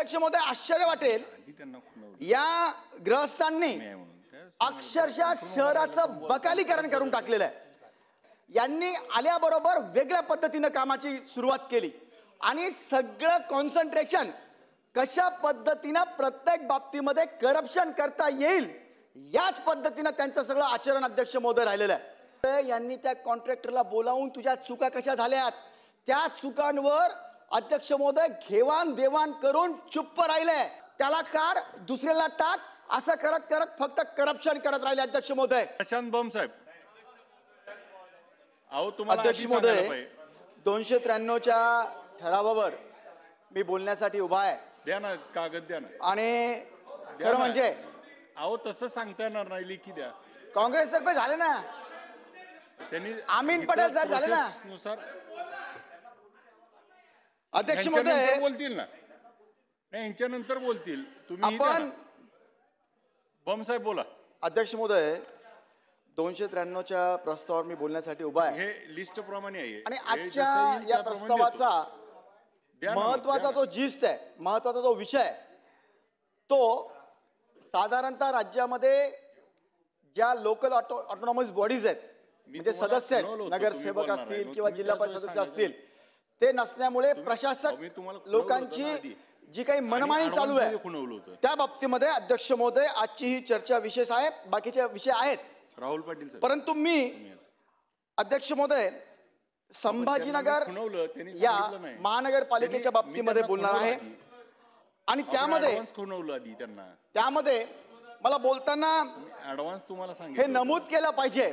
अध्यक्ष महोदय आश्चर्य वाटेल, या ग्रहस्थांनी अक्षरशः शहराचं बकालीकरण करून टाकलेलं आहे। यांनी आल्याबरोबर वेगळ्या पद्धतीने कामाची सुरुवात केली आणि सगळं कॉन्सन्ट्रेशन कशा पद्धतीने प्रत्येक बाबतीमध्ये करप्शन करता येईल याच पद्धतीने त्यांचं सगळं आचरण अध्यक्ष महोदय राहिलेलं आहे। यांनी त्या कॉन्ट्रॅक्टरला बोलावून तुझ्या चुका कशा झाल्यात त्या चुकांवर अध्यक्ष महोदय घेवाण देवाण करून चुप्प राहिले। त्याला काढ दुसऱ्याला टाक असं करत करत फक्त करप्शन करत राहिले अध्यक्ष महोदय। प्रशांत बम साहेब, अहो तुम्हाला अध्यक्ष महोदय 293 च्या ठरावावर मी बोलण्यासाठी उभा आहे। द्या ना कागद, द्या ना। आणि खरं म्हणजे अहो तसं सांगता येणार नाही, लिखी द्या। काँग्रेस तर्फे झाले ना, त्यांनी अमीन पटेल साहेब झाले ना नुसार अध्यक्ष महोदय बोलतील ना, यांच्या नंतर बोलतील। तुम्ही आपण बम साहेब बोला। अध्यक्ष महोदय 293 च्या प्रस्तावावर मी बोलण्यासाठी उभा आहे। हे लिस्ट प्रमाणे आहे आणि आजच्या या प्रस्तावाचा महत्वाचा जो जिस्ट आहे, महत्वाचा जो विषय तो साधारणतः राज्यामध्ये ज्या लोकल ऑटोनॉमस बॉडीज आहेत म्हणजे सदस्य आहेत, नगरसेवक असतील किंवा जिल्हा परिषद सदस्य असतील, ते नसल्यामुळे प्रशासक लोकांची जी काही मनमानी चालू आहे त्या बाबतीमध्ये अध्यक्ष महोदय आजची ही चर्चा विशेष आहे, बाकीचे विषय आहेत राहुल पाटील साहेब। परंतु मी अध्यक्ष महोदय संभाजीनगर या महानगरपालिकेच्या बाबतीमध्ये बोलणार आहे आणि त्यामध्ये मला बोलताना ऍडव्हान्स तुम्हाला हे सांगितलं नमूद केलं पाहिजे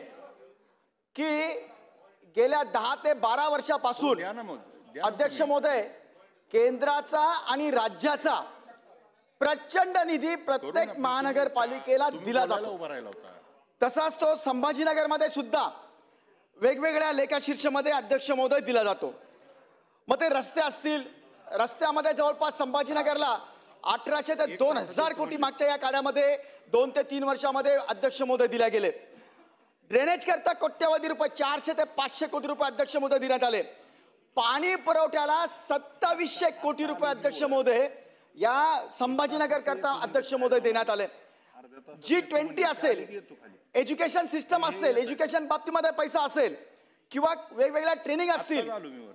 की गेल्या 10 ते 12 वर्षापासून अध्यक्ष महोदय केंद्राचा आणि राज्याचा प्रचंड निधी प्रत्येक महानगरपालिकेला दिला जातो। तसाच तो संभाजीनगरमध्ये सुद्धा वेगवेगळ्या लेखाशीर्षमध्ये अध्यक्ष महोदय दिला जातो। मग ते रस्ते असतील, रस्त्यामध्ये जवळपास संभाजीनगरला 1800 ते 2000 कोटी मागच्या या काळामध्ये 2 ते 3 वर्षामध्ये अध्यक्ष महोदय दिले गेले। ड्रेनेज करता कोट्यवधी रुपये 400 ते 500 कोटी रुपये अध्यक्ष महोदय देण्यात आले। पाणी पुरवठ्याला 2700 कोटी रुपये अध्यक्ष महोदय या संभाजीनगर करता अध्यक्ष महोदय देण्यात आले। G20 असेल, एज्युकेशन सिस्टम असेल, एज्युकेशन बाबतीमध्ये पैसा असेल किंवा वेगवेगळ्या ट्रेनिंग असतील,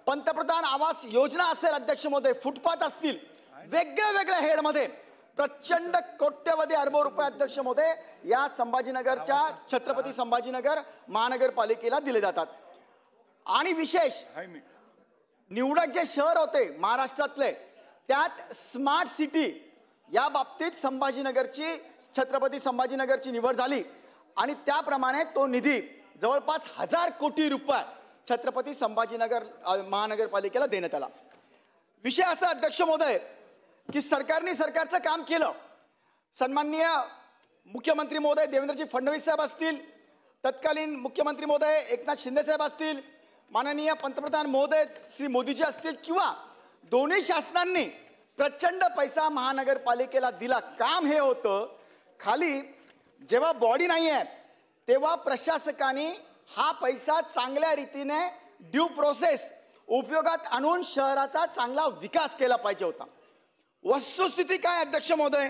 पंतप्रधान आवास योजना असेल अध्यक्ष महोदय, फुटपाथ असतील, वेगळ्या वेगळ्या हेडमध्ये प्रचंड कोट्यवधी अरबो रुपये अध्यक्ष महोदय या संभाजीनगरच्या छत्रपती संभाजीनगर महानगरपालिकेला दिले जातात। आणि विशेष निवडक जे शहर होते महाराष्ट्रातले त्यात स्मार्ट सिटी या बाबतीत संभाजीनगरची छत्रपती संभाजीनगरची निवड झाली आणि त्याप्रमाणे तो निधी जवळपास 1000 कोटी रुपये छत्रपती संभाजीनगर महानगरपालिकेला देण्यात आला। विषय असा अध्यक्ष महोदय की सरकारचं काम केलं। सन्माननीय मुख्यमंत्री महोदय देवेंद्रजी फडणवीस साहेब असतील, तत्कालीन मुख्यमंत्री महोदय एकनाथ शिंदे साहेब असतील, माननीय पंतप्रधान महोदय श्री मोदीजी असतील किंवा दोन्ही शासनांनी प्रचंड पैसा महानगरपालिकेला दिला। काम हे होतं खाली जेव्हा बॉडी नाही आहे तेव्हा प्रशासकांनी हा पैसा चांगल्या रीतीने ड्यू प्रोसेस उपयोगात आणून शहराचा चांगला विकास केला पाहिजे होता। वस्तुस्थिती काय अध्यक्ष महोदय,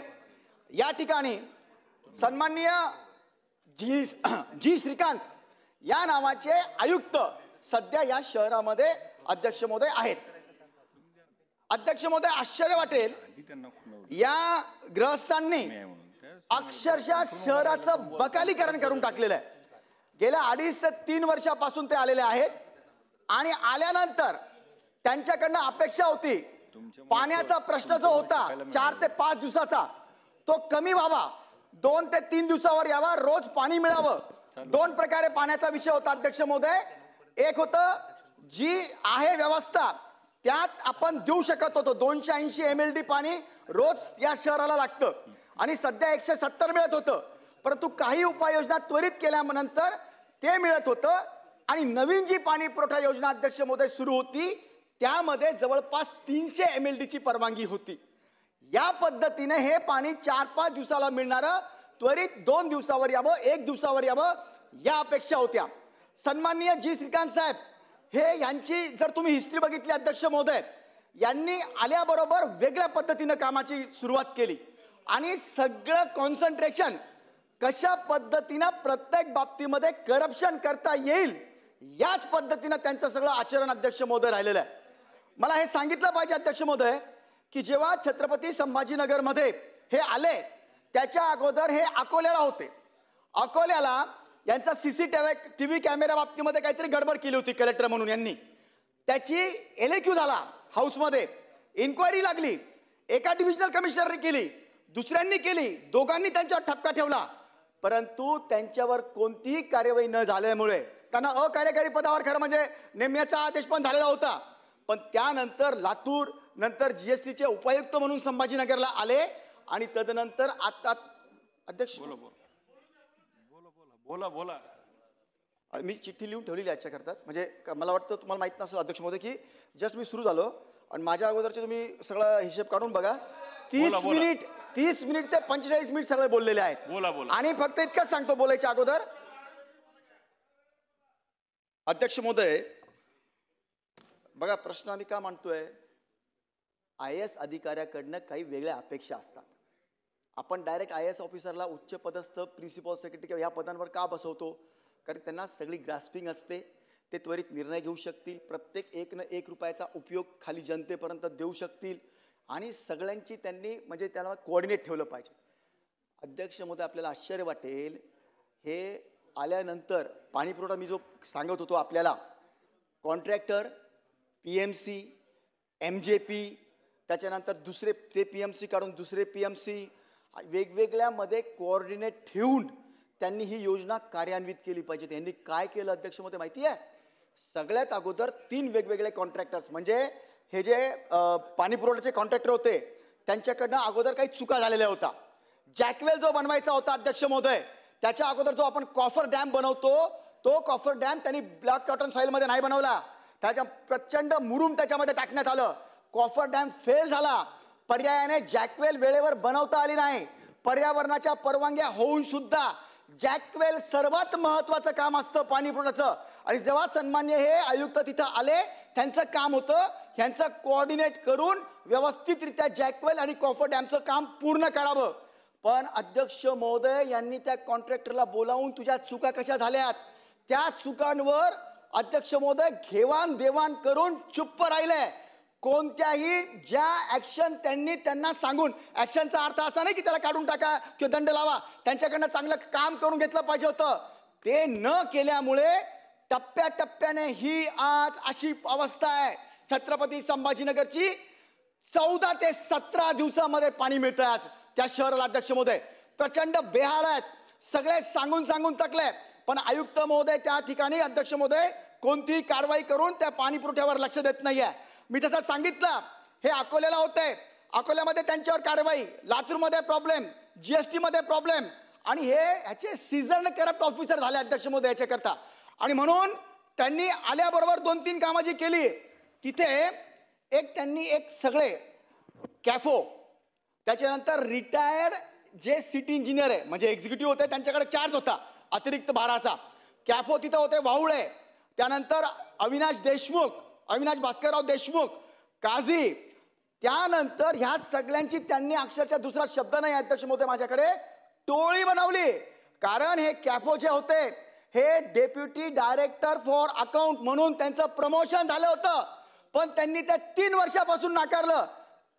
या ठिकाणी सन्माननीय जी श्रीकांत या नावाचे आयुक्त सध्या या शहरामध्ये अध्यक्ष महोदय आहेत। अध्यक्ष महोदय आश्चर्य वाटेल, या ग्रहस्थांनी अक्षरशः शहराचं बकालीकरण करून टाकलेलं आहे। गेल्या 2.5 ते 3 वर्षापासून ते आलेले आहेत आणि आल्यानंतर त्यांच्याकडनं अपेक्षा होती पाण्याचा प्रश्न जो होता 4 ते 5 दिवसाचा तो कमी व्हावा, 2 ते 3 दिवसावर यावा, रोज पाणी मिळावं। 2 प्रकारे पाण्याचा विषय होता अध्यक्ष महोदय। एक होतं जी आहे व्यवस्था त्यात आपण देऊ शकत होतो, 280 MLD पाणी रोज या शहराला लागतं आणि सध्या 170 मिळत होतं, परंतु काही उपाययोजना त्वरित केल्यानंतर ते मिळत होतं आणि नवीन जी पाणी पुरवठा योजना अध्यक्ष महोदय सुरू होती त्यामध्ये जवळपास 300 MLD ची परवानगी होती। या पद्धतीने हे पाणी 4-5 दिवसाला मिळणारं त्वरित 2 दिवसावर यावं, 1 दिवसावर यावं या अपेक्षा होत्या। सन्माननीय जी श्रीकांत साहेब हे यांची जर तुम्ही हिस्ट्री बघितली अध्यक्ष महोदय, यांनी आल्याबरोबर वेगळ्या पद्धतीनं कामाची सुरुवात केली आणि सगळं कॉन्सन्ट्रेशन कशा पद्धतीनं प्रत्येक बाबतीमध्ये करप्शन करता येईल याच पद्धतीनं त्यांचं सगळं आचरण अध्यक्ष महोदय राहिलेलं आहे. मला हे सांगितलं पाहिजे अध्यक्ष महोदय की जेव्हा छत्रपती संभाजीनगरमध्ये हे आले त्याच्या अगोदर हे अकोल्याला होते. अकोल्याला यांचा CCTV कॅमेरा बाबतीमध्ये काहीतरी गडबड केली होती कलेक्टर म्हणून यांनी. त्याची LAQ झाला हाऊसमध्ये, इन्क्वायरी लागली, एका डिव्हिजनल कमिशनरने केली, दुसऱ्यांनी केली, दोघांनी त्यांच्यावर ठपका ठेवला, परंतु त्यांच्यावर कोणतीही कार्यवाही न झाल्यामुळे त्यांना अकार्यकारी पदावर खरं म्हणजे नेमण्याचा आदेश पण झालेला होता. पण त्यानंतर लातूर नंतर GSTचे उपायुक्त म्हणून संभाजीनगरला आले आणि तदनंतर आता अध्यक्ष बोला मी चिठ्ठी लिहून ठेवलेली याच्याकरताच, म्हणजे मला वाटतं तुम्हाला माहित नसेल अध्यक्ष महोदय की जस्ट मी सुरू झालो आणि माझ्या अगोदरचे तुम्ही सगळा हिशेब काढून बघा 30 मिनिट ते 45 मिनिट सगळे बोललेले आहेत. बोला आणि फक्त इतकंच सांगतो बोलायच्या अगोदर अध्यक्ष महोदय बघा प्रश्न आम्ही का मांडतोय. IAS अधिकाऱ्याकडनं काही वेगळ्या अपेक्षा असतात. आपण डायरेक्ट IAS ऑफिसरला उच्च पदस्थ प्रिन्सिपल सेक्रेटरी किंवा या पदांवर का बसवतो, कारण त्यांना सगळी ग्रास्पिंग असते, ते त्वरित निर्णय घेऊ शकतील, प्रत्येक एक रुपयाचा उपयोग खाली जनतेपर्यंत देऊ शकतील आणि सगळ्यांची त्यांनी म्हणजे त्याला कोऑर्डिनेट ठेवलं पाहिजे. अध्यक्ष महोदय आपल्याला आश्चर्य वाटेल हे आल्यानंतर पाणी पुरवठा मी जो सांगत होतो आपल्याला कॉन्ट्रॅक्टर PMC MJP त्याच्यानंतर दुसरे ते PMC काढून दुसरे PMC वेगवेगळ्यामध्ये कोऑर्डिनेट ठेवून त्यांनी ही योजना कार्यान्वित केली पाहिजे. त्यांनी काय केलं अध्यक्ष महोदय माहिती आहे, सगळ्यात अगोदर 3 वेगवेगळे कॉन्ट्रॅक्टर्स म्हणजे हे जे पाणी पुरवठ्याचे कॉन्ट्रॅक्टर होते त्यांच्याकडनं अगोदर काही चुका झालेल्या होत्या. जॅकवेल जो बनवायचा होता अध्यक्ष महोदय त्याच्या अगोदर जो आपण कॉफर डॅम बनवतो तो कॉफर डॅम त्यांनी ब्लॅक कॉटन सॉइल मध्ये नाही बनवला, त्याच्या प्रचंड मुरुम त्याच्यामध्ये टाकण्यात आलं, कॉफर डॅम फेल झाला. पर्यायाने जॅकवेल वेळेवर बनवता आली नाही, पर्यावरणाच्या परवानग्या होऊन सुद्धा जॅकवेल सर्वात महत्वाचं काम असतं पाणी पुरवठ्याचं. आणि जेव्हा सन्मान्य हे आयुक्त तिथं आले त्यांचं काम होतं ह्यांचं कोऑर्डिनेट करून व्यवस्थितरित्या जॅकवेल आणि कॉफर डॅमचं काम पूर्ण करावं. पण अध्यक्ष महोदय यांनी त्या कॉन्ट्रॅक्टरला बोलावून तुझ्या चुका कशा झाल्यात त्या चुकांवर अध्यक्ष महोदय घेवाण देवाण करून चुप्प राहिले. कोणत्याही ज्या ऍक्शन त्यांनी त्यांना सांगून, ऍक्शनचा अर्थ असा नाही की त्याला काढून टाका किंवा दंड लावा, त्यांच्याकडनं चांगलं काम करून घेतलं पाहिजे होतं, ते न केल्यामुळे टप्प्याटप्प्याने ही आज अशी अवस्था आहे छत्रपती संभाजीनगरची. 14 ते 17 दिवसामध्ये पाणी मिळतंय आज त्या शहराला अध्यक्ष महोदय. प्रचंड बेहाल आहेत, सगळे सांगून थकले, पण आयुक्त महोदय त्या ठिकाणी अध्यक्ष महोदय कोणतीही कारवाई करून त्या पाणी पुरवठ्यावर लक्ष देत नाहीये. मी तसं सांगितलं हे अकोल्याला होतंय, अकोल्यामध्ये त्यांच्यावर कारवाई, लातूरमध्ये प्रॉब्लेम, GST मध्ये प्रॉब्लेम आणि हे ह्याचे सीझन करप्ट ऑफिसर झाले अध्यक्ष महोदय याच्याकरता. आणि म्हणून त्यांनी आल्याबरोबर 2-3 कामं जी केली तिथे त्यांनी एक सगळे कॅफो, त्याच्यानंतर रिटायर्ड जे सिटी इंजिनियर आहे म्हणजे एक्झिक्युटिव्ह होते त्यांच्याकडे चार्ज होता अतिरिक्त भाराचा, कॅफो तिथं होते वाहुळे, त्यानंतर अविनाश भास्करराव देशमुख, काझी, त्यानंतर ह्या सगळ्यांची त्यांनी अक्षरशः दुसरा शब्द नाही अध्यक्ष महोदय माझ्याकडे टोळी बनवली. कारण हे कॅफो जे होते हे डेप्युटी डायरेक्टर फॉर अकाउंट म्हणून त्यांचं प्रमोशन झालं होतं, पण त्यांनी ते 3 वर्षापासून नाकारलं,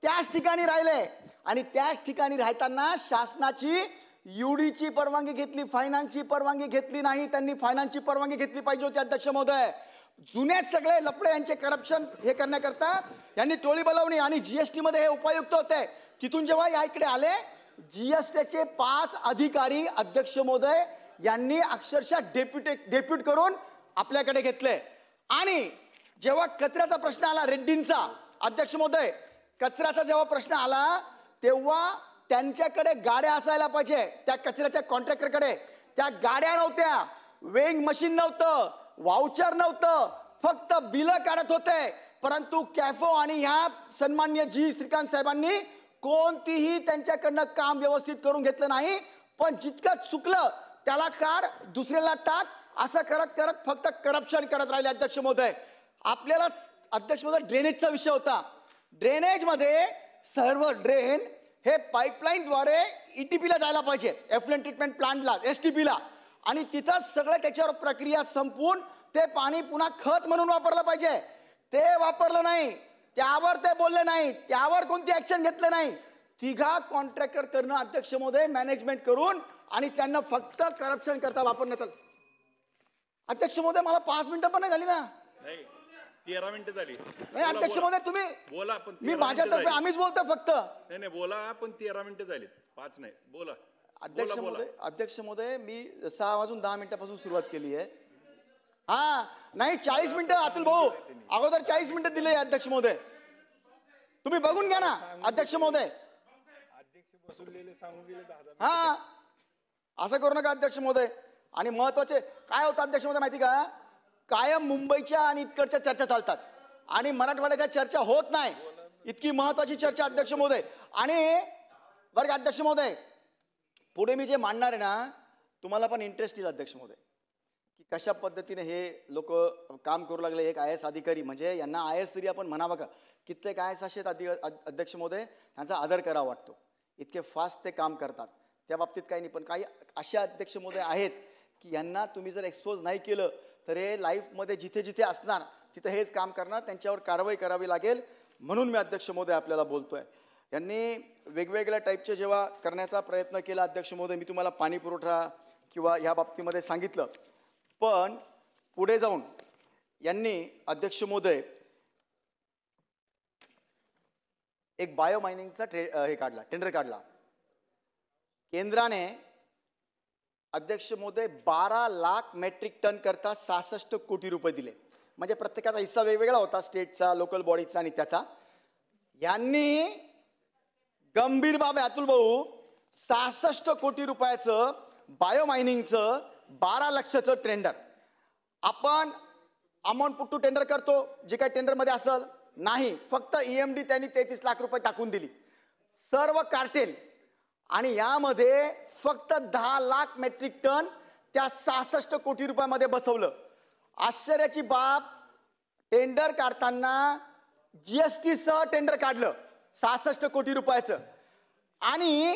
त्याच ठिकाणी राहिले आणि त्याच ठिकाणी राहताना शासनाची UDची परवानगी घेतली, फायनान्सची परवानगी घेतली नाही. त्यांनी फायनान्सची परवानगी घेतली पाहिजे होती अध्यक्ष महोदय. जुने सगळे लफडे यांचे करप्शन हे करण्याकरता यांनी टोळी बोलावली आणि GST मध्ये हे उपायुक्त होते. तिथून जेव्हा या इकडे आले GSTचे 5 अधिकारी अध्यक्ष महोदय यांनी अक्षरशः डेप्यूट करून आपल्याकडे घेतले. आणि जेव्हा कचऱ्याचा प्रश्न आला रेड्डींचा अध्यक्ष महोदय, कचऱ्याचा जेव्हा प्रश्न आला तेव्हा त्यांच्याकडे गाड्या असायला पाहिजे, त्या कचऱ्याच्या कॉन्ट्रॅक्टरकडे त्या गाड्या नव्हत्या, वेइंग मशीन नव्हतं, वाउचर नव्हतं, फक्त बिल काढत होते. परंतु कॅफो आणि ह्या सन्मान्य श्रीकांत साहेबांनी कोणतीही त्यांच्याकडनं काम व्यवस्थित करून घेतलं नाही. पण जितकं चुकलं त्याला काढ दुसऱ्याला टाक असं करत करत फक्त करप्शन करत राहिले अध्यक्ष महोदय. आपल्याला अध्यक्ष महोदय ड्रेनेजचा विषय होता, ड्रेनेजमध्ये सर्व ड्रेन हे पाईपलाईनद्वारे ETP ला जायला पाहिजे, एफ्लुएंट ट्रीटमेंट प्लांटला, STP ला, आणि तिथं सगळं त्याच्यावर प्रक्रिया संपवून ते पाणी पुन्हा खत म्हणून वापरलं पाहिजे. ते वापरलं नाही, त्यावर ते बोलले नाही, त्यावर कोणती ऍक्शन घेतलं नाही. तिघा कॉन्ट्रॅक्टर करणं अध्यक्ष महोदय, मॅनेजमेंट करून, आणि त्यांना फक्त करप्शन करता वापरण्यात आलं. अध्यक्ष महोदय मला 5 मिनिटं पण नाही झाली ना. नाही 13 मिनिटं झाली. नाही अध्यक्ष महोदय तुम्ही बोला पण मी माझ्यातर्फे आम्हीच बोलतो फक्त. नाही नाही बोला पण 13 मिनिटं झाली, 5 नाही. बोला अध्यक्ष महोदय मी 6 वाजून 10 मिनिटापासून सुरुवात केली आहे. हा नाही 40 मिनिटं अतुल भाऊ अगोदर 40 मिनिटं दिले अध्यक्ष महोदय, तुम्ही बघून घ्या ना अध्यक्ष महोदय. हा असं करू नका अध्यक्ष महोदय. आणि महत्वाचे काय होतं अध्यक्ष महोदय माहिती का, कायम मुंबईच्या आणि इकडच्या चर्चा चालतात आणि मराठवाड्याच्या चर्चा होत नाही. इतकी महत्वाची चर्चा अध्यक्ष महोदय. आणि बरं का अध्यक्ष महोदय, पुढे मी जे मांडणार आहे ना तुम्हाला पण इंटरेस्ट येईल अध्यक्ष महोदय, की कशा पद्धतीने हे लोक काम करू लागले. एक IAS अधिकारी, म्हणजे यांना IAS तरी आपण म्हणावं का, कित्येक IAS असे अध्यक्ष महोदय, त्यांचा आदर करावा वाटतो. इतके फास्ट ते काम करतात, त्या बाबतीत काही नाही. पण काही असे अध्यक्ष महोदय आहेत की यांना तुम्ही जर एक्सपोज नाही केलं तर हे लाईफमध्ये जिथे जिथे असणार तिथे हेच काम करणार, त्यांच्यावर कारवाई करावी लागेल. म्हणून मी अध्यक्ष महोदय आपल्याला बोलतोय. यांनी वेगवेगळ्या टाईपचे जेव्हा करण्याचा प्रयत्न केला अध्यक्ष महोदय, मी तुम्हाला पाणी पुरवठा किंवा ह्या बाबतीमध्ये सांगितलं, पण पुढे जाऊन यांनी अध्यक्ष महोदय एक बायो मायनिंगचा टेंडर काढला. केंद्राने अध्यक्ष महोदय 12 लाख मेट्रिक टन करता 66 कोटी रुपये दिले. म्हणजे प्रत्येकाचा हिस्सा वेगवेगळा होता, स्टेटचा, लोकल बॉडीचा आणि त्याचा. यांनी गंभीर बाब आहे अतुल भाऊ, 66 कोटी रुपयाचं बायो मायनिंगचं 12 लक्षाचं टेंडर. आपण अमाऊंट पुट टू टेंडर करतो जे काही टेंडरमध्ये असेल, नाही फक्त EMD त्यांनी 33 लाख रुपये टाकून दिली, सर्व कार्टेल. आणि यामध्ये फक्त 10 लाख मेट्रिक टन त्या 66 कोटी रुपयामध्ये बसवलं. आश्चर्याची बाब, टेंडर काढताना GST सह टेंडर काढलं 66 कोटी रुपयाचं, आणि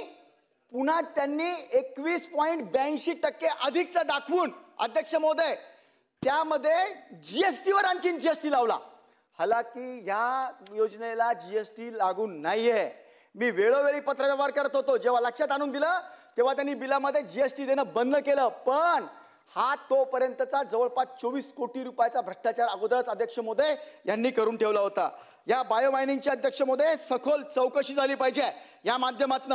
पुन्हा त्यांनी 21.82% अधिकचा दाखवून अध्यक्ष महोदय त्यामध्ये GST वर आणखीन GST लावला. हालाकी या योजनेला GST लागून नाहीये. मी वेळोवेळी पत्रव्यवहार करत होतो, जेव्हा लक्षात आणून दिलं तेव्हा त्यांनी बिलामध्ये GST देणं बंद केलं. पण हा तोपर्यंतचा जवळपास 24 कोटी रुपयाचा भ्रष्टाचार अगोदरच अध्यक्ष महोदय यांनी करून ठेवला होता. या बायो मायनिंगचे अध्यक्ष महोदय सखोल चौकशी झाली पाहिजे या माध्यमातून,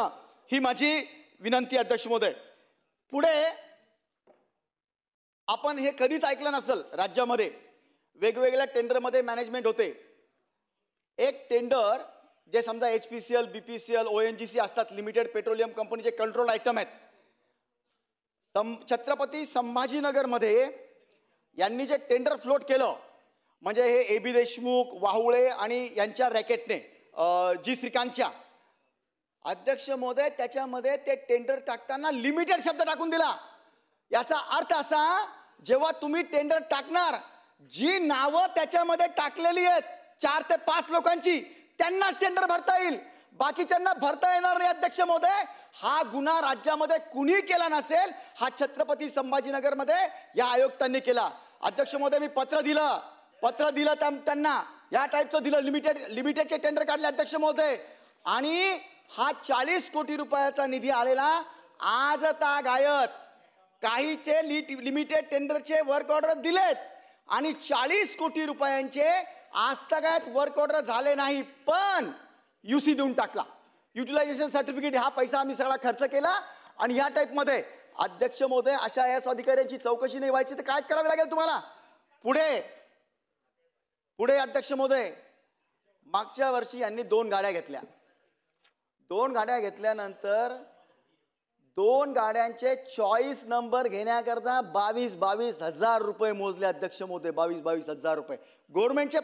ही माझी विनंती अध्यक्ष महोदय. पुढे आपण हे कधीच ऐकलं नसेल, राज्यामध्ये वेगवेगळ्या टेंडरमध्ये मॅनेजमेंट होते. एक टेंडर जे समजा HPCL, BPCL, ONGC असतात, लिमिटेड पेट्रोलियम कंपनीचे कंट्रोल आयटम आहेत. छत्रपती संभाजीनगरमध्ये यांनी जे टेंडर फ्लोट केलं, म्हणजे हे AB देशमुख, वाहुळे आणि यांच्या रॅकेटने, G श्रीकांतच्या, अध्यक्ष महोदय त्याच्यामध्ये ते टेंडर टाकताना लिमिटेड शब्द टाकून दिला. याचा अर्थ असा, जेव्हा तुम्ही टेंडर टाकणार, जी नावं त्याच्यामध्ये टाकलेली आहेत 4 ते 5 लोकांची, त्यांनाच टेंडर भरता येईल, बाकीच्यांना भरता येणार नाही. अध्यक्ष महोदय हा गुन्हा राज्यामध्ये कुणी केला नसेल, हा छत्रपती संभाजीनगरमध्ये या आयुक्तांनी केला. अध्यक्ष महोदय मी पत्र दिलं त्यांना, या टाईपचं दिलं, लिमिटेडचे टेंडर काढले अध्यक्ष महोदय. आणि हा 40 कोटी रुपयाचा निधी आलेला आज तागायत. काहीचे लिमिटेड टेंडरचे वर्क ऑर्डर दिलेत आणि 40 कोटी रुपयांचे आजतागायत वर्क ऑर्डर झाले नाही, पण UC देऊन टाकला. युटिलायझेशन सर्टिफिकेट, हा पैसा आम्ही सगळा खर्च केला. आणि ह्या टाईपमध्ये अध्यक्ष महोदय अशा IAS अधिकाऱ्यांची चौकशी नाही व्हायची तर काय करावे लागेल तुम्हाला. पुढे अध्यक्ष महोदय, मागच्या वर्षी यांनी 2 गाड्या घेतल्या. 2 गाड्या घेतल्यानंतर 2 गाड्यांचे चॉईस नंबर घेण्याकरता 22 हजार रुपये मोजले अध्यक्ष महोदय. 22 हजार रुपये गव्हर्नमेंटचे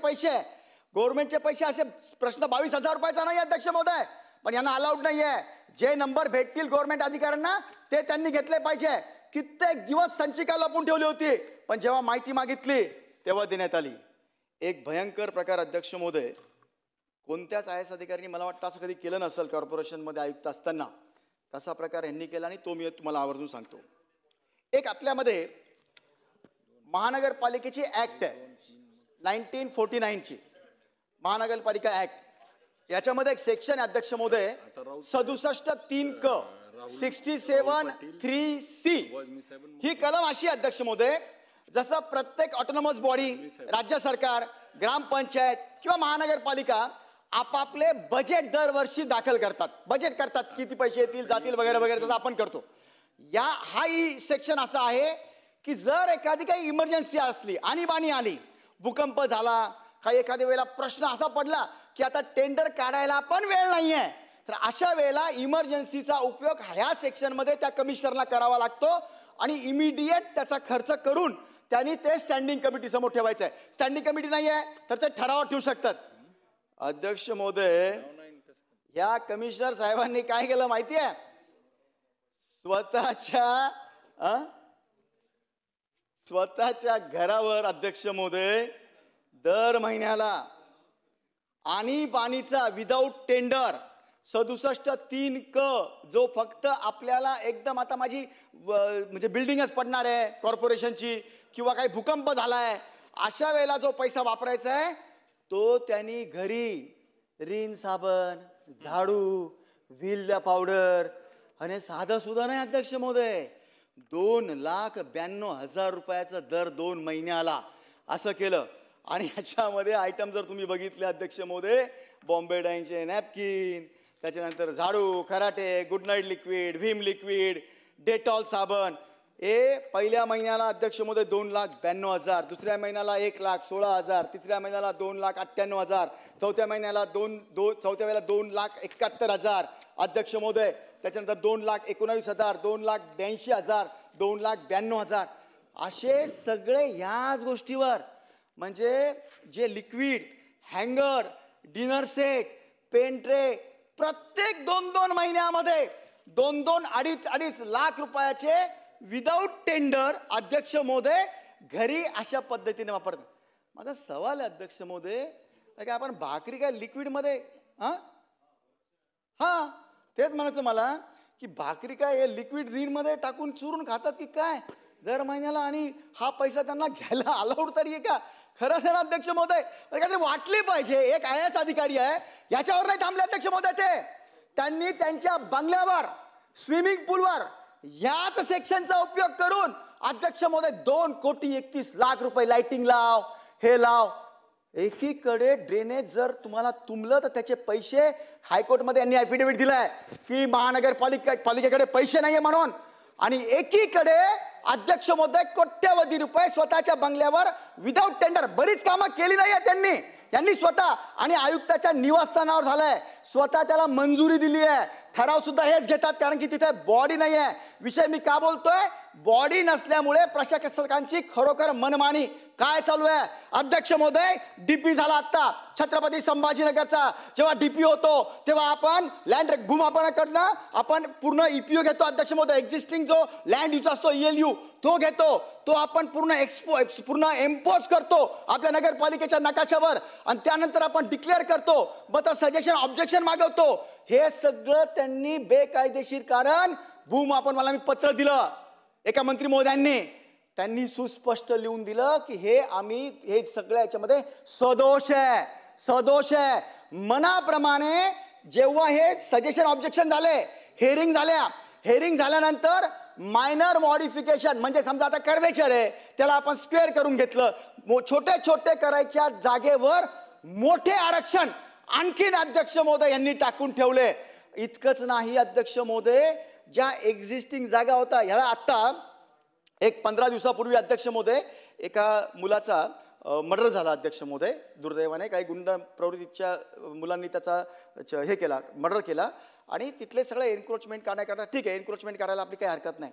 पैसे. असे प्रश्न 22 हजार रुपयाचा नाही अध्यक्ष महोदय, पण यांना अलाउड नाहीये. जे नंबर भेटतील गव्हर्नमेंट अधिकाऱ्यांना ते त्यांनी घेतले पाहिजे. कित्येक दिवस संचिका लपून ठेवली होती, पण जेव्हा माहिती मागितली तेव्हा देण्यात आली. एक भयंकर प्रकार अध्यक्ष महोदय, कोणत्याच आय एस अधिकाऱ्यांनी मला वाटतं असं कधी केलं नसेल कॉर्पोरेशनमध्ये आयुक्त असताना. तसा प्रकार यांनी केला आणि तो मी तुम्हाला आवर्जून सांगतो. एक आपल्यामध्ये महानगरपालिकेची ऍक्ट आहे 1949ची महानगरपालिका ऍक्ट. याच्यामध्ये एक सेक्शन आहे अध्यक्ष महोदय 67(3) 67(3)(c). ही कलम अशी अध्यक्ष महोदय, जसं प्रत्येक ऑटोनॉमस बॉडी, राज्य सरकार, ग्रामपंचायत किंवा महानगरपालिका आपापले बजेट दरवर्षी दाखल करतात, बजेट करतात, किती पैसे येतील जातील वगैरे वगैरे, जसं आपण करतो. हाही सेक्शन असा आहे की जर एखादी काही इमर्जन्सी असली, आणीबाणी आली, भूकंप झाला, काही एखाद्या वेळेला प्रश्न असा पडला की आता टेंडर काढायला पण वेळ नाहीये, तर अशा वेळेला इमर्जन्सीचा उपयोग ह्या सेक्शनमध्ये त्या कमिशनरला करावा लागतो आणि इमिडिएट त्याचा खर्च करून त्यांनी ते स्टँडिंग कमिटी समोर ठेवायचं आहे. स्टँडिंग कमिटी नाही आहे तर ते ठरावात ठेवू शकतात. अध्यक्ष महोदय, या कमिशनर साहेबांनी काय केलं माहिती आहे? स्वतःच्या घरावर अध्यक्ष महोदय दर महिन्याला आणीबाणीचा विदाऊट टेंडर 67(3) जो फक्त आपल्याला एकदम आता माझी म्हणजे बिल्डिंगच पडणार आहे कॉर्पोरेशनची किंवा काही भूकंप झालाय अशा वेळेला जो पैसा वापरायचा आहे तो त्यांनी घरी रिन साबण, झाडू, व्हील पावडर आणि साधं सुद्धा नाही अध्यक्ष महोदय, 2,92,000 रुपयाचं दर 2 महिन्याला असं केलं. आणि ह्याच्यामध्ये आयटम जर तुम्ही बघितले अध्यक्ष महोदय, बॉम्बे डाईनचे नॅपकिन, त्याच्यानंतर झाडू, खराटे, good night liquid, Vim liquid, Dettol साबण, हे पहिल्या महिन्याला अध्यक्ष महोदय 2,92,000, दुसऱ्या महिन्याला 1,16,000, तिसऱ्या महिन्याला 2,98,000, चौथ्या महिन्याला चौथ्या वेळेला 2,71,000 अध्यक्ष महोदय, त्याच्यानंतर 2,19,000, 2,82,000, 2,92,000, असे सगळे ह्याच गोष्टीवर. म्हणजे जे लिक्विड, हँगर, डिनर सेट, पेन ट्रे प्रत्येक 2-2 महिन्यामध्ये 2-2, 2.5 लाख रुपयाचे विदाऊट टेंडर अध्यक्ष महोदय घरी अशा पद्धतीने वापरतात. माझा सवाल आहे अध्यक्ष महोदय, काय आपण भाकरी काय लिक्विड मध्ये हा तेच म्हणायचं मला की भाकरी काय हे लिक्विड रीन मध्ये टाकून चुरून खातात की काय दर महिन्याला, आणि हा पैसा त्यांना घ्यायला अलाउड तरी आहे का? खरंच आहे ना अध्यक्ष महोदय, काहीतरी वाटली पाहिजे. एक आय एस अधिकारी आहे, याच्यावर नाही थांबले अध्यक्ष महोदय, त्यांनी त्यांच्या बंगल्यावर, स्विमिंग पूलवर याच सेक्शनचा उपयोग करून अध्यक्ष महोदय 2,31,00,000 रुपये लाइटिंग लाव, हे लाव. एकीकडे ड्रेनेज जर तुम्हाला तुंबलं तर त्याचे पैसे हायकोर्टमध्ये यांनी ॲफिडेव्हिट दिलाय की महानगरपालिकेकडे पैसे नाहीये म्हणून, आणि एकीकडे अध्यक्ष महोदय कोट्यवधी रुपये स्वतःच्या बंगल्यावर विदाऊट टेंडर बरीच कामं केली नाही त्यांनी स्वतः, आणि आयुक्ताच्या निवासस्थानावर झालंय, स्वतः त्याला मंजुरी दिली आहे, ठराव सुद्धा हेच घेतात कारण की तिथे बॉडी नाही आहे. विषय मी का बोलतोय? बॉडी नसल्यामुळे प्रशासकांची खरोखर मनमानी काय चालू आहे अध्यक्ष महोदय. डीपी झाला आता छत्रपती संभाजीनगरचा, जेव्हा डीपी होतो तेव्हा आपण लँड भूमापनाकडनं आपण पूर्ण ईपीओ घेतो अध्यक्ष महोदय, एक्झिस्टिंग जो लँड यूज असतो ELU तो घेतो, तो आपण पूर्ण एम्पोज करतो आपल्या नगरपालिकेच्या नकाशावर, आणि त्यानंतर आपण डिक्लेअर करतो, मग सजेशन ऑब्जेक्शन मागवतो. हे सगळं त्यांनी बेकायदेशीर, कारण भूमापनवाला मी पत्र दिलं एका मंत्री महोदयांनी, त्यांनी सुस्पष्ट लिहून दिलं की हे सगळ्या याच्यामध्ये सदोष आहे. मनाप्रमाणे जेव्हा हे सजेशन ऑब्जेक्शन झाले, हेअरिंग झाल्यानंतर मायनर मॉडिफिकेशन, म्हणजे समजा आता कर्वेचर आहे त्याला आपण स्क्वेअर करून घेतलं, छोटे छोटे करायच्या जागेवर मोठे आरक्षण आणखीन अध्यक्ष महोदय यांनी टाकून ठेवले. इतकंच नाही अध्यक्ष महोदय, ज्या एक्झिस्टिंग जागा होता, ह्याला आता एक 15 दिवसापूर्वी अध्यक्ष महोदय एका मुलाचा मर्डर झाला अध्यक्ष महोदय. दुर्दैवाने काही गुंड प्रवृत्तीच्या मुलांनी त्याचा हे केला, मर्डर केला, आणि तिथले सगळे एन्क्रोचमेंट काढण्याकरता ठीक आहे, एन्क्रोचमेंट करायला आपली काही हरकत नाही,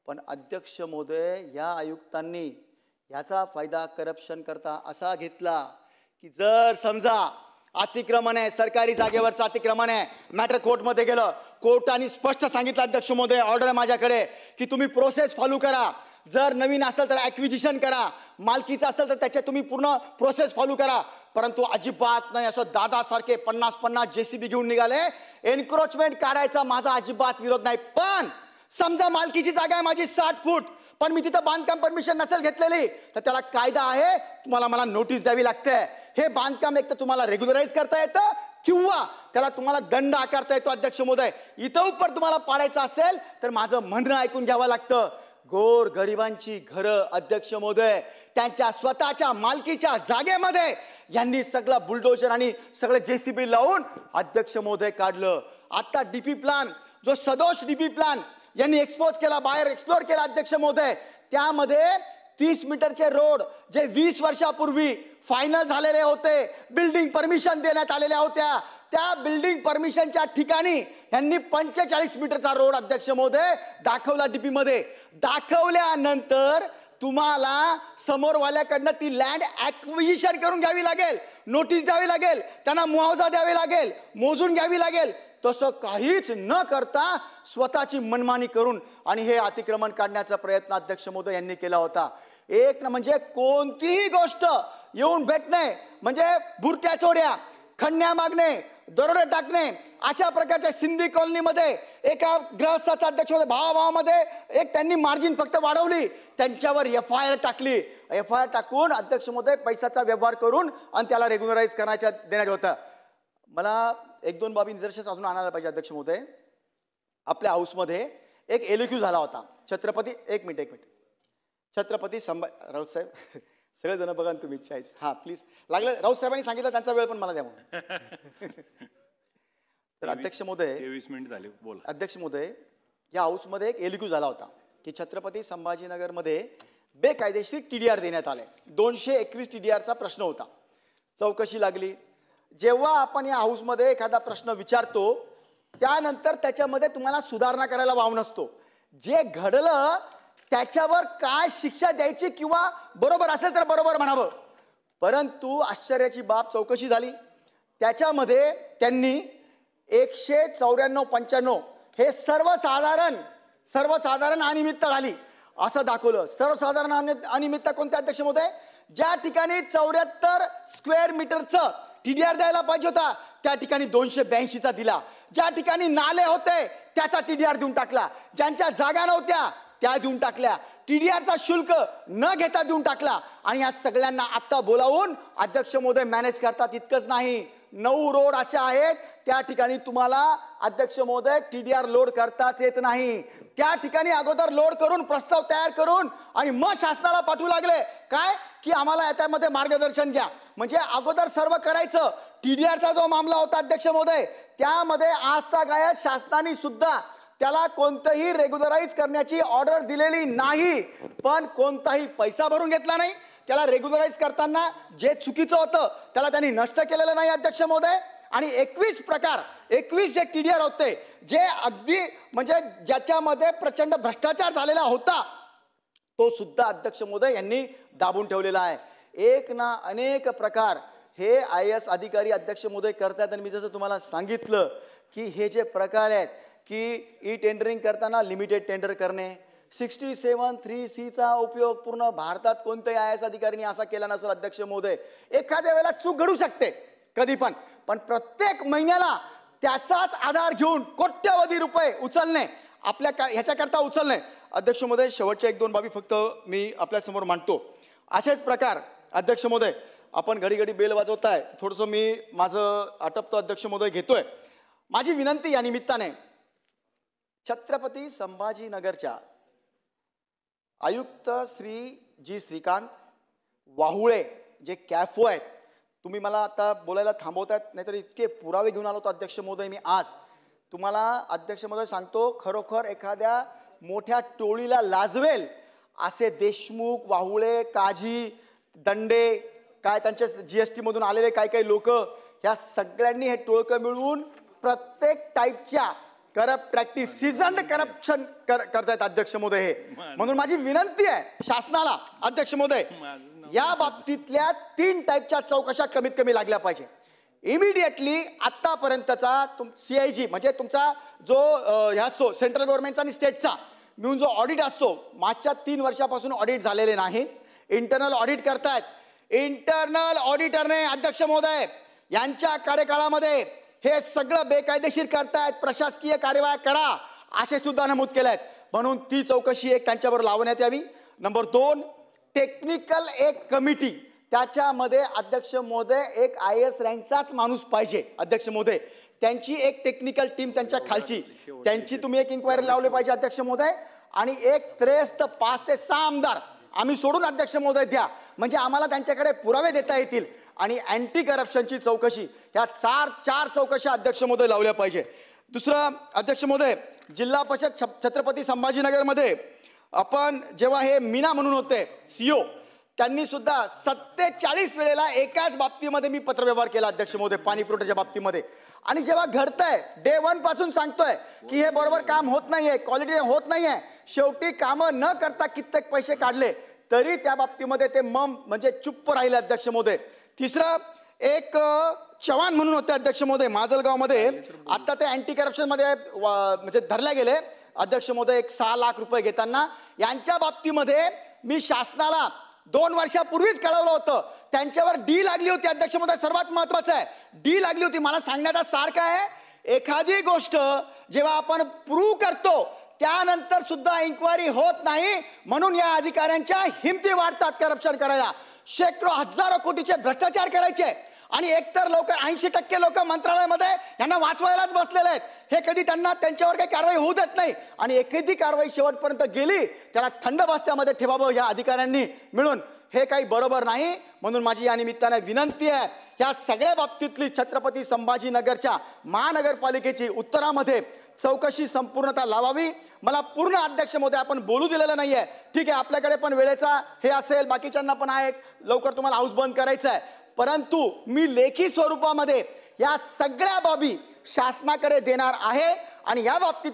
पण अध्यक्ष महोदय या आयुक्तांनी ह्याचा फायदा करप्शन करता असा घेतला की जर समजा अतिक्रमण आहे, सरकारी जागेवरचं अतिक्रमण आहे, मॅटर कोर्टमध्ये गेलं, कोर्टाने स्पष्ट सांगितलं अध्यक्ष महोदय, ऑर्डर आहे माझ्याकडे की तुम्ही प्रोसेस फॉलो करा, जर नवीन असेल तर ॲक्विजिशन करा, मालकीचं असेल तर त्याचे तुम्ही पूर्ण प्रोसेस फॉलो करा. परंतु अजिबात नाही असं दादासारखे 50-50 JCB घेऊन निघाले. एन्क्रोचमेंट काढायचा माझा अजिबात विरोध नाही, पण समजा मालकीची जागा आहे माझी 60 फूट, पण मी तिथं बांधकाम परमिशन नसेल घेतलेली तर त्याला कायदा आहे, तुम्हाला मला नोटीस द्यावी लागते. हे बांधकाम एक तर तुम्हाला रेग्युलराईज करता येतं किंवा त्याला तुम्हाला दंड आकारता येतो. अध्यक्ष महोदय, इथं उपर तुम्हाला पाडायचं असेल तर माझं म्हणणं ऐकून घ्यावं लागतं. गोर गरिबांची घरं अध्यक्ष महोदय त्यांच्या स्वतःच्या मालकीच्या जागेमध्ये यांनी सगळं बुलडोजर आणि सगळं JCB लावून अध्यक्ष महोदय काढलं. आता DP प्लॅन, जो सदोष DP प्लॅन यांनी एक्सपोज केला, बाहेर एक्सप्लोर केला अध्यक्ष महोदय, त्यामध्ये 30 मीटरचे रोड जे 20 वर्षापूर्वी फायनल झालेले होते, बिल्डिंग परमिशन देण्यात आलेल्या होत्या, त्या बिल्डिंग परमिशनच्या ठिकाणी यांनी 45 मीटरचा रोड अध्यक्ष महोदय दाखवला. DP मध्ये दाखवल्यानंतर तुम्हाला समोरवाल्याकडनं ती लँड ॲक्विजिशन करून घ्यावी लागेल, नोटीस द्यावी लागेल, त्यांना मुआवजा द्यावी लागेल, मोजून घ्यावी लागेल. तसं काहीच न करता स्वतःची मनमानी करून आणि हे अतिक्रमण काढण्याचा प्रयत्न अध्यक्ष महोदय यांनी केला होता. एक ना म्हणजे कोणतीही गोष्ट येऊन भेटणे म्हणजे बुरट्या चोऱ्या, खंडण्या मागणे, दरोडे टाकणे, अशा प्रकारच्या सिंधी कॉलनीमध्ये एका ग्रहस्थाचा अध्यक्ष महोदय भावाभावामध्ये एक त्यांनी मार्जिन फक्त वाढवली, त्यांच्यावर FIR टाकली. FIR टाकून अध्यक्ष महोदय पैशाचा व्यवहार करून आणि त्याला रेग्युलराईज करण्याच्या देण्यात होतं. मला 1-2 बाबी निदर्शनास अजून आणायला पाहिजे अध्यक्ष महोदय. आपल्या हाऊसमध्ये एक LQ झाला होता. छत्रपती एक मिनिट छत्रपती राऊत साहेब सगळेजण बघा तुम्ही 40 हा प्लीज लागलं. राऊत साहेबांनी सांगितलं त्यांचा वेळ पण मला द्या म्हणून. तर अध्यक्ष महोदय 23 मिनिट झाले, बोला. अध्यक्ष महोदय, या हाऊसमध्ये एक LQ झाला होता की छत्रपती संभाजीनगरमध्ये बेकायदेशीर TDR देण्यात आले. 221 TDRचा प्रश्न होता. चौकशी लागली. जेव्हा आपण या हाऊसमध्ये एखादा प्रश्न विचारतो त्यानंतर त्याच्यामध्ये तुम्हाला सुधारणा करायला वाव नसतो. जे घडलं त्याच्यावर काय शिक्षा द्यायची किंवा बरोबर असेल तर बरोबर म्हणावं. परंतु आश्चर्याची बाब, चौकशी झाली. त्याच्यामध्ये त्यांनी 194-95 हे सर्वसाधारण अनियमितता झाली असं दाखवलं. सर्वसाधारण अनियमितता कोणत्या अध्यक्ष महोदय? ज्या ठिकाणी 74 स्क्वेअर मीटरचं TDR द्यायला पाहिजे होता त्या ठिकाणी 282चा दिला. ज्या ठिकाणी नाले होते त्याचा TDR देऊन टाकला. ज्यांच्या जागा नव्हत्या त्या देऊन टाकल्या. TDRचा शुल्क न घेता देऊन टाकला. आणि या सगळ्यांना आता बोलावून अध्यक्ष महोदय मॅनेज करतात. इतकंच नाही, 9 रोड असे आहेत त्या ठिकाणी तुम्हाला अध्यक्ष महोदय TDR लोड करताच येत नाही. त्या ठिकाणी अगोदर लोड करून प्रस्ताव तयार करून आणि मग शासनाला पाठवू लागले काय की आम्हाला याच्यामध्ये मार्गदर्शन घ्या. म्हणजे अगोदर सर्व करायचं. TDRचा जो मामला होता अध्यक्ष महोदय त्यामध्ये आजतागायत शासनाने सुद्धा त्याला कोणतंही रेग्युलराईज करण्याची ऑर्डर दिलेली नाही, पण कोणताही पैसा भरून घेतला नाही. त्याला रेग्युलराईज करताना जे चुकीचं होतं त्याला त्यांनी नष्ट केलेलं नाही अध्यक्ष महोदय. आणि 21 जे TDR होते जे अगदी म्हणजे ज्याच्यामध्ये प्रचंड भ्रष्टाचार झालेला होता तो सुद्धा अध्यक्ष महोदय यांनी दाबून ठेवलेला आहे. एक ना अनेक प्रकार हे IAS अधिकारी अध्यक्ष महोदय करतात. आणि मी जसं तुम्हाला सांगितलं की हे जे प्रकार आहेत की टेंडरिंग करताना लिमिटेड टेंडर करणे, 67(3)(c)चा उपयोग पूर्ण भारतात कोणत्याही IAS अधिकाऱ्यांनी असा केला नसेल अध्यक्ष महोदय. एखाद्या वेळेला चूक घडू शकते कधी पण प्रत्येक महिन्याला त्याचाच आधार घेऊन कोट्यवधी रुपये उचलणे आपल्या ह्याच्याकरता उचलणे. अध्यक्ष महोदय, शेवटच्या 1-2 बाबी फक्त मी आपल्या समोर मांडतो. असेच प्रकार अध्यक्ष महोदय, आपण घडी बेल वाजवताय, थोडंसं मी माझं आटपतो अध्यक्ष महोदय घेतोय. माझी विनंती या निमित्ताने छत्रपती संभाजीनगरच्या आयुक्त श्री जी श्रीकांत वाहुळे जे कॅफो आहेत, तुम्ही मला आता बोलायला थांबवतायत, नाहीतर इतके पुरावे घेऊन आलो होतो अध्यक्ष महोदय मी आज. तुम्हाला अध्यक्ष महोदय सांगतो, खरोखर एखाद्या मोठ्या टोळीला लाजवेल असे देशमुख, वाहुळे, काझी, दंडे, काय त्यांच्या GST मधून आलेले काही लोक, ह्या सगळ्यांनी हे टोळकं मिळवून प्रत्येक टाईपच्या करप्ट प्रॅक्टिस, सीझन्ड करप्शन करतायत अध्यक्ष महोदय हे. म्हणून माझी विनंती आहे शासनाला अध्यक्ष महोदय, या बाबतीतल्या 3 टाईपच्या चौकशा कमीत कमी लागल्या पाहिजे. इमिडिएटली आतापर्यंतचा CIG म्हणजे तुमचा जो ह्या असतो सेंट्रल गव्हर्नमेंटचा आणि स्टेटचा मिळून जो ऑडिट असतो, मागच्या 3 वर्षापासून ऑडिट झालेले नाही. इंटरनल ऑडिट करतायत. इंटरनल ऑडिटरने अध्यक्ष महोदय यांच्या कार्यकाळामध्ये हे सगळं बेकायदेशीर करतायत, प्रशासकीय कार्यवाही करा असे सुद्धा नमूद केलेत. म्हणून ती चौकशी एक त्यांच्यावर लावण्यात यावी. नंबर 2, टेक्निकल एक कमिटी, त्याच्यामध्ये अध्यक्ष महोदय एक IAS रँकचाच माणूस पाहिजे. अध्यक्ष महोदय त्यांची एक टेक्निकल टीम त्यांच्या खालची, त्यांची तुम्ही एक इन्क्वायरी लावली पाहिजे अध्यक्ष महोदय. आणि एक त्रेस्त 5 ते 6 आमदार आम्ही सोडून अध्यक्ष महोदय द्या, म्हणजे आम्हाला त्यांच्याकडे पुरावे देता येतील. आणि अँटी करप्शनची चौकशी, ह्या 4 चौकशा अध्यक्ष महोदय लावल्या पाहिजे. दुसरं अध्यक्ष महोदय, जिल्हा परिषद छत्रपती संभाजीनगरमध्ये आपण जेव्हा हे मीना म्हणून होते CO, त्यांनी सुद्धा 47 वेळेला एकाच बाबतीमध्ये मी पत्रव्यवहार केला अध्यक्ष महोदय, पाणी पुरवठ्याच्या बाबतीमध्ये. आणि जेव्हा घडतंय डे 1 पासून सांगतोय की हे बरोबर काम होत नाहीये, क्वालिटी होत नाहीये, शेवटी कामं न करता कित्येक पैसे काढले, तरी त्या बाबतीमध्ये ते म्हणजे चुप्प राहिले अध्यक्ष महोदय. तिसरं, एक चव्हाण म्हणून होते अध्यक्ष महोदय माजलगावमध्ये, आता ते अँटी करप्शन मध्ये म्हणजे धरले गेले अध्यक्ष महोदय, एक 6 लाख रुपये घेताना. यांच्या बाबतीमध्ये मी शासनाला 2 वर्षापूर्वीच कळवलं होतं. त्यांच्यावर डी लागली होती अध्यक्ष महोदय. सर्वात महत्वाचं आहे, डी लागली होती. मला सांगण्याचा सारखं आहे, एखादी गोष्ट जेव्हा आपण प्रूव्ह करतो त्यानंतर सुद्धा इन्क्वायरी होत नाही, म्हणून या अधिकाऱ्यांच्या हिमती वाढतात करप्शन करायला. शेकडो हजारो कोटीचे भ्रष्टाचार करायचे आणि एकतर लोक 80% लोक मंत्रालयामध्ये यांना वाचवायलाच बसलेले आहेत. हे कधी त्यांच्यावर काही कारवाई होऊ देत नाही आणि एखादी कारवाई शेवटपर्यंत गेली त्याला थंड बस्त्यामध्ये ठेवावं या अधिकाऱ्यांनी मिळून. हे काही बरोबर नाही. म्हणून माझी या निमित्ताने विनंती आहे, या सगळ्या बाबतीतली छत्रपती संभाजीनगरच्या महानगरपालिकेची उत्तरामध्ये चौकशी संपूर्णतः लावावी. मला पूर्ण अध्यक्ष महोदय आपण बोलू दिलेलं नाहीये. ठीक आहे, आपल्याकडे पण वेळेचा हे असेल, बाकीच्यांना पण आहे, लवकर तुम्हाला हाऊस बंद करायचं आहे. परंतु मी लेखी स्वरूपामध्ये या सगळ्या बाबी शासनाकडे देणार आहे आणि या बाबतीत